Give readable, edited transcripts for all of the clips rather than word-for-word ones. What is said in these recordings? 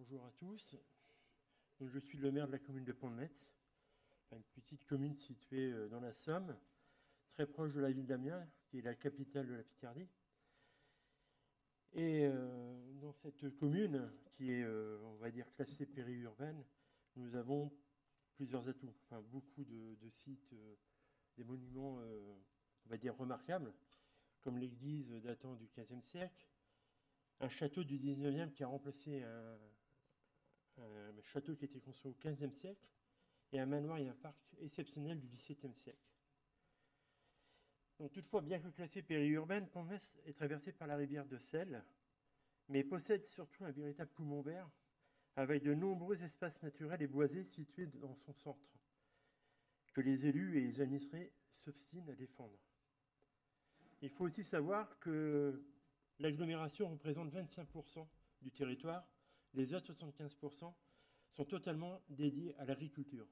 Bonjour à tous. Donc, je suis le maire de la commune de Pont-de-Metz, une petite commune située dans la Somme, très proche de la ville d'Amiens, qui est la capitale de la Picardie. Et dans cette commune, qui est, on va dire, classée périurbaine, nous avons plusieurs atouts, beaucoup de sites, des monuments, on va dire, remarquables, comme l'église datant du XVe siècle, un château du XIXe qui a remplacé un château qui a été construit au XVe siècle, et un manoir et un parc exceptionnel du XVIIe siècle. Donc, toutefois, bien que classée périurbaine, Pont-de-Metz est traversée par la rivière de Selle, mais possède surtout un véritable poumon vert, avec de nombreux espaces naturels et boisés situés dans son centre, que les élus et les administrés s'obstinent à défendre. Il faut aussi savoir que l'agglomération représente 25% du territoire, les autres 75% sont totalement dédiés à l'agriculture.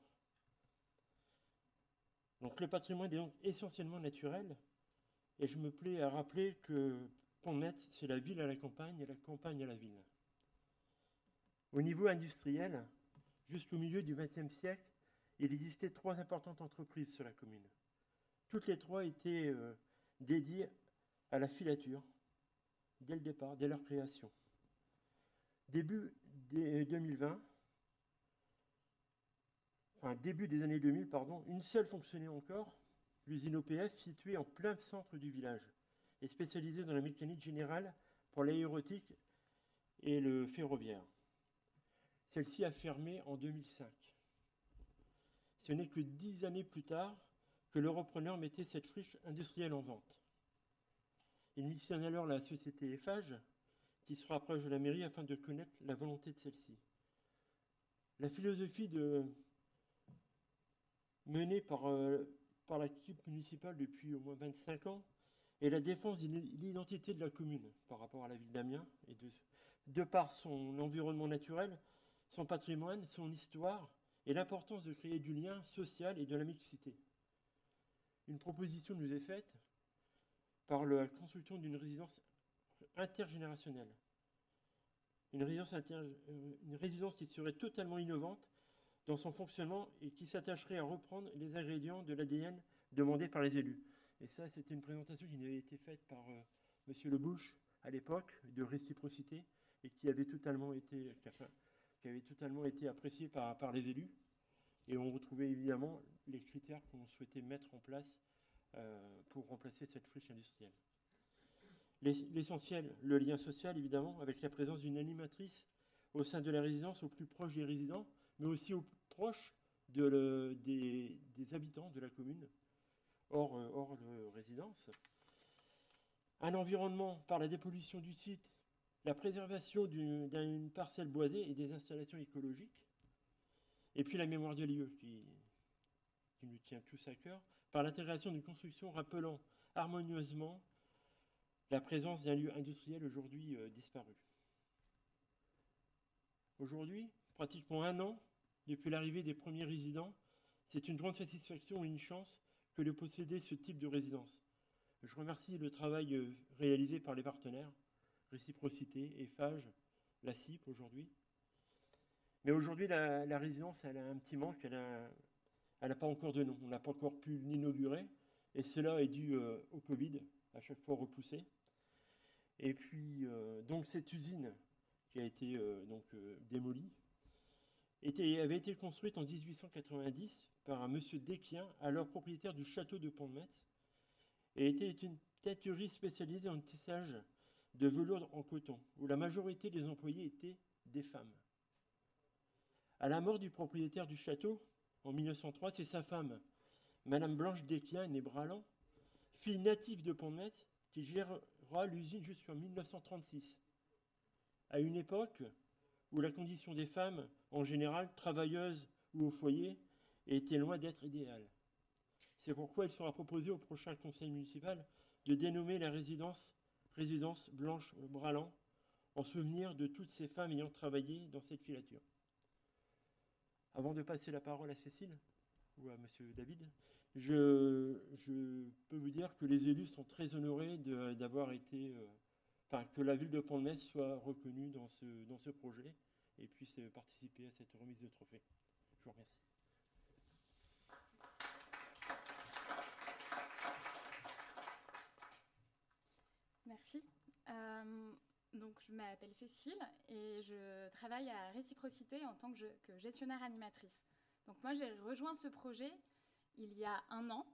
Donc le patrimoine est donc essentiellement naturel, et je me plais à rappeler que Pont-de-Metz, c'est la ville à la campagne et la campagne à la ville. Au niveau industriel, jusqu'au milieu du XXe siècle, il existait 3 importantes entreprises sur la commune. Toutes les 3 étaient dédiées à la filature, dès le départ, dès leur création. Début des 2020, début des années 2000, pardon, une seule fonctionnait encore, l'usine OPF, située en plein centre du village, et spécialisée dans la mécanique générale pour l'aéronautique et le ferroviaire. Celle-ci a fermé en 2005. Ce n'est que 10 années plus tard que le repreneur mettait cette friche industrielle en vente. Il missionne alors la société Eiffage, qui se rapproche de la mairie afin de connaître la volonté de celle-ci. La philosophie menée par l'équipe municipale depuis au moins 25 ans est la défense de l'identité de la commune par rapport à la ville d'Amiens, et de par son environnement naturel, son patrimoine, son histoire, et l'importance de créer du lien social et de la mixité. Une proposition nous est faite par la construction d'une résidence intergénérationnelle. Une résidence qui serait totalement innovante dans son fonctionnement et qui s'attacherait à reprendre les ingrédients de l'ADN demandés par les élus. Et ça, c'était une présentation qui avait été faite par Monsieur Le Bouch à l'époque, de réciprocité, et qui avait totalement été appréciée par les élus. Et on retrouvait évidemment les critères qu'on souhaitait mettre en place pour remplacer cette friche industrielle. L'essentiel, le lien social évidemment, avec la présence d'une animatrice au sein de la résidence, au plus proche des résidents, mais aussi au proche des habitants de la commune, hors de résidence. Un environnement par la dépollution du site, la préservation d'une parcelle boisée et des installations écologiques, et puis la mémoire des lieux qui nous tient tous à cœur, par l'intégration d'une construction rappelant harmonieusement la présence d'un lieu industriel aujourd'hui disparu. Aujourd'hui, pratiquement 1 an depuis l'arrivée des premiers résidents, c'est une grande satisfaction et une chance que de posséder ce type de résidence. Je remercie le travail réalisé par les partenaires, Réciprocité, Eiffage, la CIP aujourd'hui. Mais aujourd'hui, la résidence, elle a un petit manque, elle n'a pas encore de nom. On n'a pas encore pu l'inaugurer, et cela est dû au Covid, à chaque fois repoussé. Et puis, donc cette usine qui a été démolie avait été construite en 1890 par un monsieur Desquiens, alors propriétaire du château de Pont-de-Metz, et était une tâterie spécialisée en tissage de velours en coton, où la majorité des employés étaient des femmes. À la mort du propriétaire du château, en 1903, c'est sa femme, Madame Blanche Desquiens, née Bralan, fille native de Pont-de-Metz, qui gérera l'usine jusqu'en 1936. À une époque où la condition des femmes, en général, travailleuses ou au foyer, était loin d'être idéale. C'est pourquoi il sera proposé au prochain conseil municipal de dénommer la résidence Blanche Bralan, en souvenir de toutes ces femmes ayant travaillé dans cette filature. Avant de passer la parole à Cécile, ou à Monsieur David, je peux vous dire que les élus sont très honorés d'avoir été, que la ville de Pont-de-Metz soit reconnue dans ce projet et puissent participer à cette remise de trophée. Je vous remercie. Merci. Donc, je m'appelle Cécile et je travaille à Réciprocité en tant que gestionnaire animatrice. Donc moi, j'ai rejoint ce projet il y a 1 an,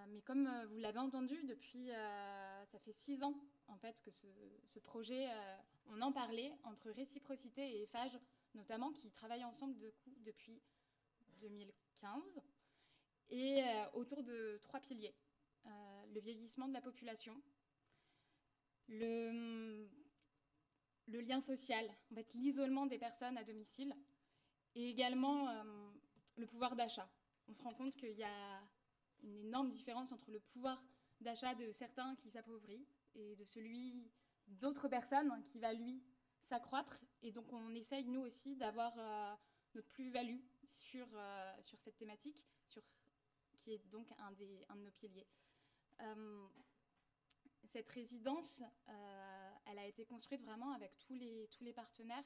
mais comme vous l'avez entendu, depuis, ça fait 6 ans en fait que ce projet, on en parlait entre Réciprocité et EFAGE, notamment, qui travaillent ensemble depuis 2015, et autour de 3 piliers. Le vieillissement de la population, le lien social, en fait, l'isolement des personnes à domicile, et également le pouvoir d'achat. On se rend compte qu'il y a une énorme différence entre le pouvoir d'achat de certains qui s'appauvrit et de celui d'autres personnes qui va, lui, s'accroître. Et donc, on essaye, nous aussi, d'avoir notre plus-value sur cette thématique, qui est donc un de nos piliers. Cette résidence, elle a été construite vraiment avec tous les partenaires,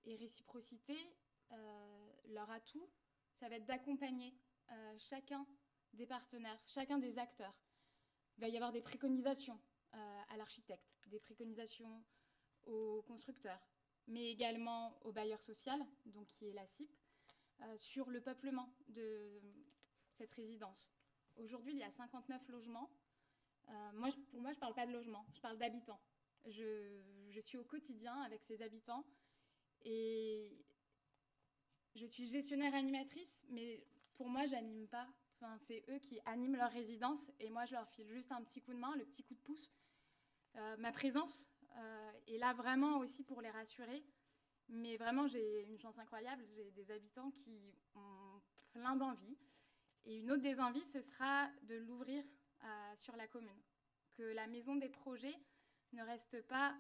et Réciprocité, leur atout, ça va être d'accompagner chacun des partenaires, chacun des acteurs. Il va y avoir des préconisations à l'architecte, des préconisations aux constructeurs, mais également au bailleur social, donc qui est la CIP, sur le peuplement de cette résidence. Aujourd'hui, il y a 59 logements. Pour moi, je ne parle pas de logement, je parle d'habitants. Je suis au quotidien avec ces habitants et je suis gestionnaire animatrice, mais pour moi, je n'anime pas. Enfin, c'est eux qui animent leur résidence et moi, je leur file juste un petit coup de main, le petit coup de pouce. Ma présence est là vraiment aussi pour les rassurer. Mais vraiment, j'ai une chance incroyable. J'ai des habitants qui ont plein d'envies. Et une autre des envies, ce sera de l'ouvrir sur la commune. Que la maison des projets ne reste pas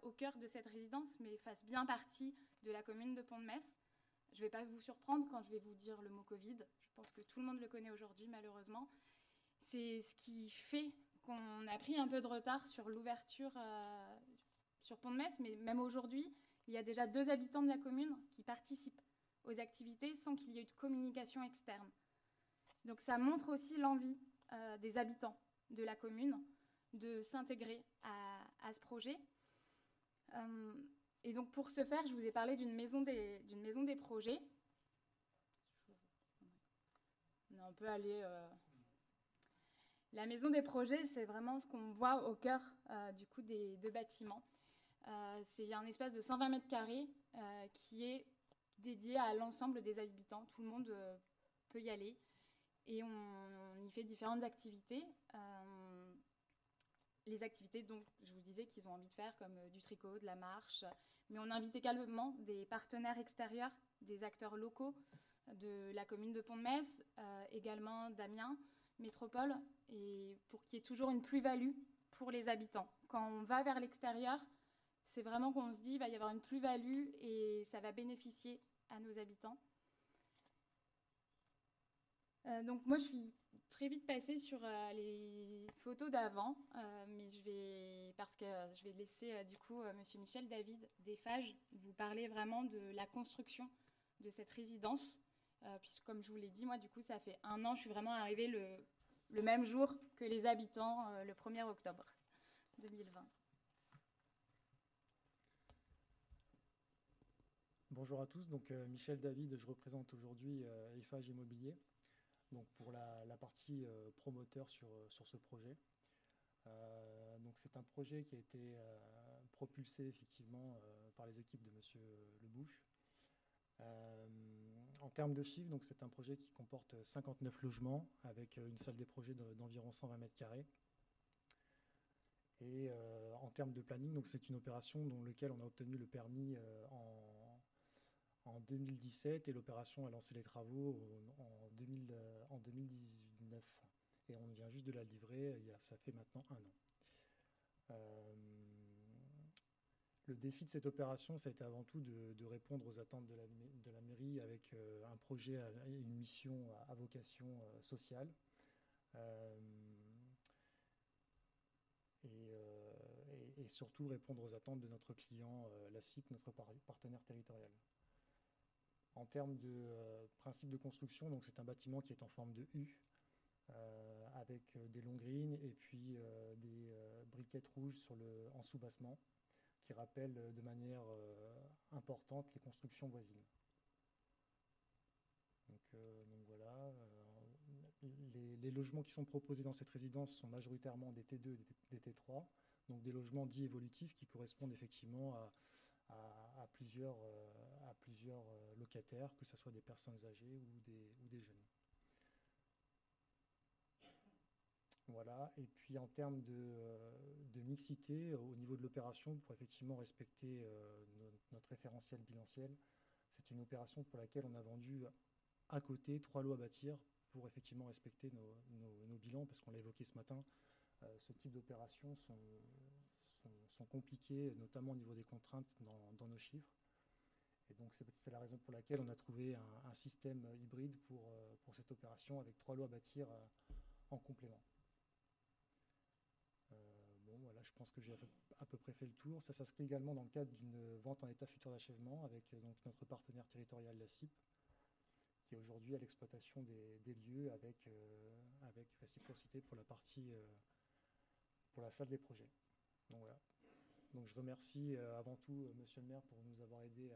au cœur de cette résidence, mais fasse bien partie de la commune de Pont-de-Metz. Je ne vais pas vous surprendre quand je vais vous dire le mot Covid. Je pense que tout le monde le connaît aujourd'hui, malheureusement. C'est ce qui fait qu'on a pris un peu de retard sur l'ouverture sur Pont-de-Metz, mais même aujourd'hui, il y a déjà 2 habitants de la commune qui participent aux activités sans qu'il y ait eu de communication externe. Donc ça montre aussi l'envie des habitants de la commune de s'intégrer à ce projet. Et donc pour ce faire, je vous ai parlé d'une maison des projets. On peut aller... La maison des projets, c'est vraiment ce qu'on voit au cœur du coup des 2 bâtiments. C'est un espace de 120 mètres carrés qui est dédié à l'ensemble des habitants. Tout le monde peut y aller. Et on y fait différentes activités. Les activités, donc, je vous disais qu'ils ont envie de faire, comme du tricot, de la marche. Mais on invite également des partenaires extérieurs, des acteurs locaux de la commune de Pont-de-Metz, également d'Amiens, Métropole, et pour qu'il y ait toujours une plus-value pour les habitants. Quand on va vers l'extérieur, c'est vraiment qu'on se dit qu'il va y avoir une plus-value et ça va bénéficier à nos habitants. Donc moi, je suis très vite passée sur les photos d'avant, mais parce que je vais laisser du coup Monsieur Michel David d'EFAGE vous parler vraiment de la construction de cette résidence, puisque comme je vous l'ai dit, moi du coup ça fait 1 an, je suis vraiment arrivée le même jour que les habitants, le 1er octobre 2020. Bonjour à tous, donc Michel David, je représente aujourd'hui EFAGE Immobilier, donc pour la partie promoteur sur ce projet. Donc c'est un projet qui a été propulsé effectivement par les équipes de Monsieur Lebouche. En termes de chiffres, donc c'est un projet qui comporte 59 logements avec une salle des projets d'environ 120 mètres carrés. Et en termes de planning, donc c'est une opération dans laquelle on a obtenu le permis en 2017 et l'opération a lancé les travaux en 2019. Et on vient juste de la livrer, ça fait maintenant 1 an. Le défi de cette opération, ça a été avant tout de répondre aux attentes de la mairie avec un projet, une mission à vocation sociale. Et surtout répondre aux attentes de notre client, la CIP, notre partenaire territorial. En termes de principe de construction, donc c'est un bâtiment qui est en forme de U, avec des longs grines et puis des briquettes rouges en sous-bassement, qui rappellent de manière importante les constructions voisines. Donc voilà, les logements qui sont proposés dans cette résidence sont majoritairement des T2 et des T3, donc des logements dits évolutifs qui correspondent effectivement à plusieurs locataires, que ce soit des personnes âgées ou des jeunes. Voilà, et puis en termes de mixité, au niveau de l'opération, pour effectivement respecter notre référentiel bilanciel, c'est une opération pour laquelle on a vendu à côté 3 lots à bâtir pour effectivement respecter nos bilans, parce qu'on l'a évoqué ce matin, ce type d'opérations sont compliquées, notamment au niveau des contraintes dans nos chiffres. Et donc c'est la raison pour laquelle on a trouvé un système hybride pour cette opération, avec 3 lots à bâtir en complément. Bon, voilà, je pense que j'ai à peu près fait le tour. Ça s'inscrit également dans le cadre d'une vente en état futur d'achèvement avec donc, notre partenaire territorial, la CIP, qui est aujourd'hui à l'exploitation des lieux avec réciprocité pour la salle des projets. Donc voilà. Donc je remercie avant tout Monsieur le maire pour nous avoir aidé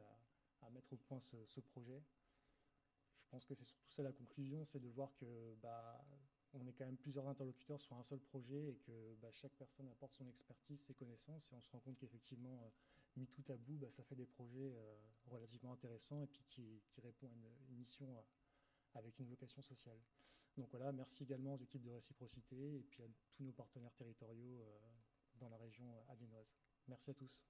à mettre au point ce projet. Je pense que c'est surtout ça la conclusion, c'est de voir que on est quand même plusieurs interlocuteurs sur un seul projet et que chaque personne apporte son expertise, ses connaissances, et on se rend compte qu'effectivement, mis tout à bout, ça fait des projets relativement intéressants et puis qui répondent à une mission avec une vocation sociale. Donc voilà, merci également aux équipes de réciprocité et puis à tous nos partenaires territoriaux dans la région amiénoise. Merci à tous.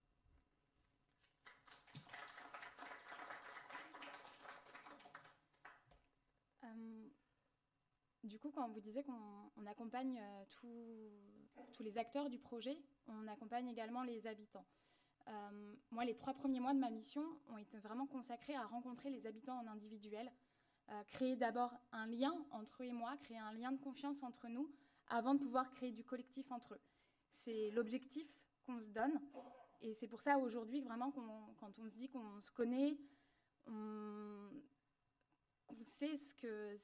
Du coup, quand vous disiez qu'on accompagne tous les acteurs du projet, on accompagne également les habitants. Moi, les 3 premiers mois de ma mission ont été vraiment consacrés à rencontrer les habitants en individuel, créer d'abord un lien entre eux et moi, créer un lien de confiance entre nous, avant de pouvoir créer du collectif entre eux. C'est l'objectif qu'on se donne, et c'est pour ça aujourd'hui, vraiment, quand on se dit qu'on se connaît, on sait ce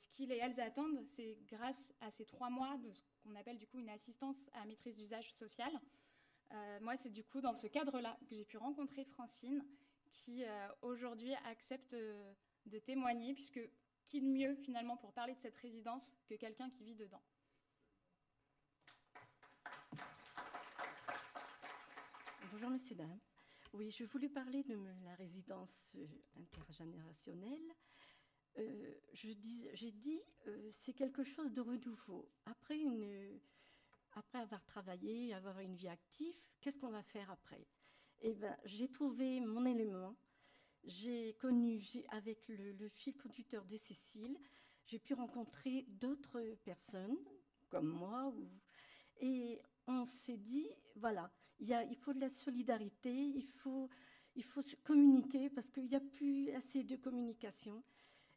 qu'ils et elles attendent, c'est grâce à ces 3 mois de ce qu'on appelle du coup une assistance à maîtrise d'usage social. Moi, c'est du coup dans ce cadre-là que j'ai pu rencontrer Francine, qui aujourd'hui accepte de témoigner, puisque qui de mieux finalement pour parler de cette résidence que quelqu'un qui vit dedans. Bonjour messieurs, dames. Oui, je voulais parler de la résidence intergénérationnelle. J'ai dit c'est quelque chose de renouveau. Après avoir travaillé, avoir une vie active, qu'est-ce qu'on va faire après? Eh bien, j'ai trouvé mon élément. J'ai connu, avec le fil conducteur de Cécile, j'ai pu rencontrer d'autres personnes comme moi. Et on s'est dit, voilà, il faut de la solidarité, il faut communiquer parce qu'il n'y a plus assez de communication.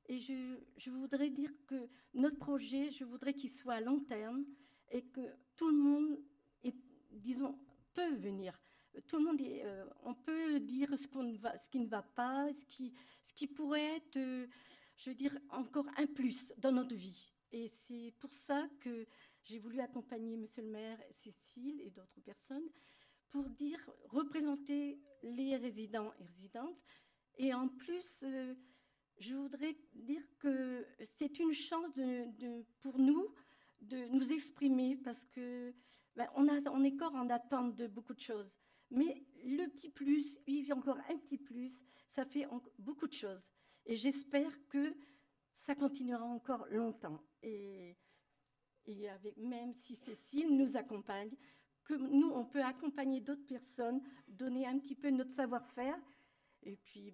Et je voudrais dire que notre projet, je voudrais qu'il soit à long terme et que tout le monde, peut venir. Tout le monde, on peut dire ce qui ne va pas, ce qui pourrait être, je veux dire, encore un plus dans notre vie. Et c'est pour ça que j'ai voulu accompagner Monsieur le maire, Cécile et d'autres personnes pour représenter les résidents et résidentes. Et en plus, je voudrais dire que c'est une chance pour nous de nous exprimer parce que on est encore en attente de beaucoup de choses. Mais le petit plus, il y a encore un petit plus, ça fait beaucoup de choses. Et j'espère que ça continuera encore longtemps. Et même si Cécile nous accompagne, que nous, on peut accompagner d'autres personnes, donner un petit peu notre savoir-faire. Et puis,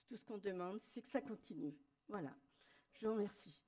tout ce qu'on demande, c'est que ça continue. Voilà. Je vous remercie.